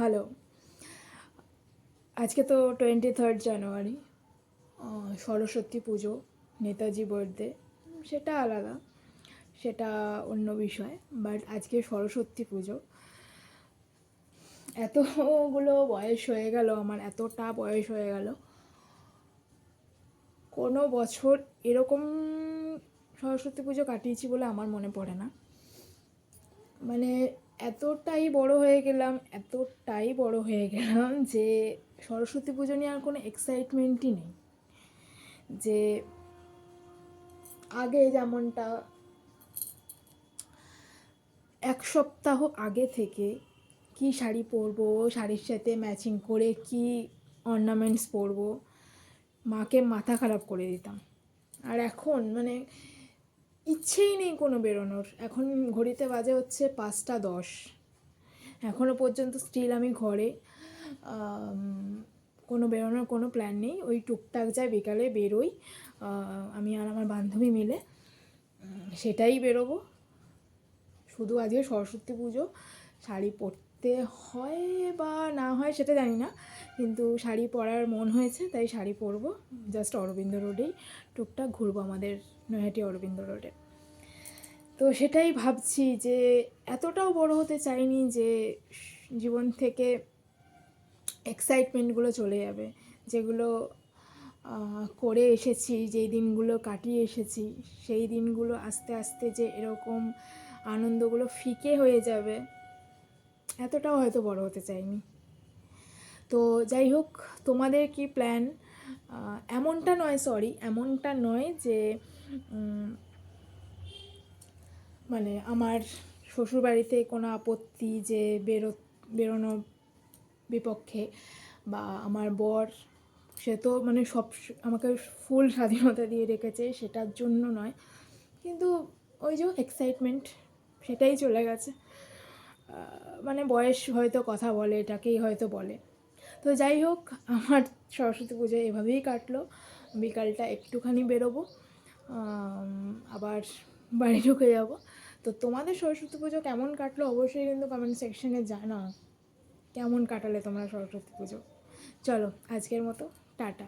Hello. আজকে তো 23 জানুয়ারি, সরস্বতী পুজো, Netaji birthday. সেটা আলাদা, সেটা অন্য বিষয়। বাট আজকে সরস্বতী পুজো। এতগুলো বয়স হয়ে গেল, আমার এতটা বয়স হয়ে গেল, কোনো বছর এরকম সরস্বতী পুজো কাটিয়েছি বলে আমার মনে পড়ে না। মানে এতটাই বড় হয়ে গেলাম, এতটাই বড় হয়ে গেলাম যে সরস্বতী পুজো নিয়ে আর কোনো এক্সাইটমেন্টই নেই। যে আগে যেমনটা এক সপ্তাহ আগে থেকে কি শাড়ি পরবো, শাড়ির সাথে ম্যাচিং করে কি অর্নামেন্টস পরবো, মাকে মাথা খারাপ করে দিতাম। আর এখন মানে ইচ্ছেই নেই কোনো বেরোনোর। এখন ঘড়িতে বাজে হচ্ছে 5টা 10, এখনও পর্যন্ত স্টিল আমি ঘরে। কোনো বেরোনোর কোনো প্ল্যান নেই। ওই টুকটাক যায়, বিকালে বেরোই আমি আর আমার বান্ধবী মিলে, সেটাই বেরোবো। শুধু আজকে সরস্বতী পুজো, শাড়ি পরতে হয় বা না হয় সেটা জানি না, কিন্তু শাড়ি পরার মন হয়েছে তাই শাড়ি পরবো। জাস্ট অরবিন্দ রোডেই টুকটাক ঘুরবো, আমাদের নৈহাটি অরবিন্দ রোডে। তো সেটাই ভাবছি যে এতটাও বড় হতে চাইনি যে জীবন থেকে এক্সাইটমেন্টগুলো চলে যাবে, যেগুলো করে এসেছি, যেই দিনগুলো কাটিয়ে এসেছি, সেই দিনগুলো আস্তে আস্তে যে এরকম আনন্দগুলো ফিকে হয়ে যাবে, এতটাও হয়তো বড় হতে চাইনি। তো যাই হোক, তোমাদের কি প্ল্যান? এমনটা নয় যে মানে আমার শ্বশুরবাড়িতে কোনো আপত্তি যে বেরোনো বিপক্ষে, বা আমার বর সে তো মানে আমাকে ফুল স্বাধীনতা দিয়ে রেখেছে, সেটার জন্য নয়। কিন্তু ওই যে এক্সাইটমেন্ট, সেটাই চলে গেছে। মানে বয়স হয়তো কথা বলে, এটাকেই হয়তো বলে। তো যাই হোক, আমার সরস্বতী পুজো এভাবেই কাটলো। বিকালটা একটুখানি বেরোবো, আবার বাড়ি ঢুকে যাব। তো তোমাদের সরস্বতী পুজো কেমন কাটলো অবশ্যই কিন্তু কমেন্ট সেকশনে জানাও, কেমন কাটালে তোমরা সরস্বতী পুজো। চলো আজকের মতো টাটা।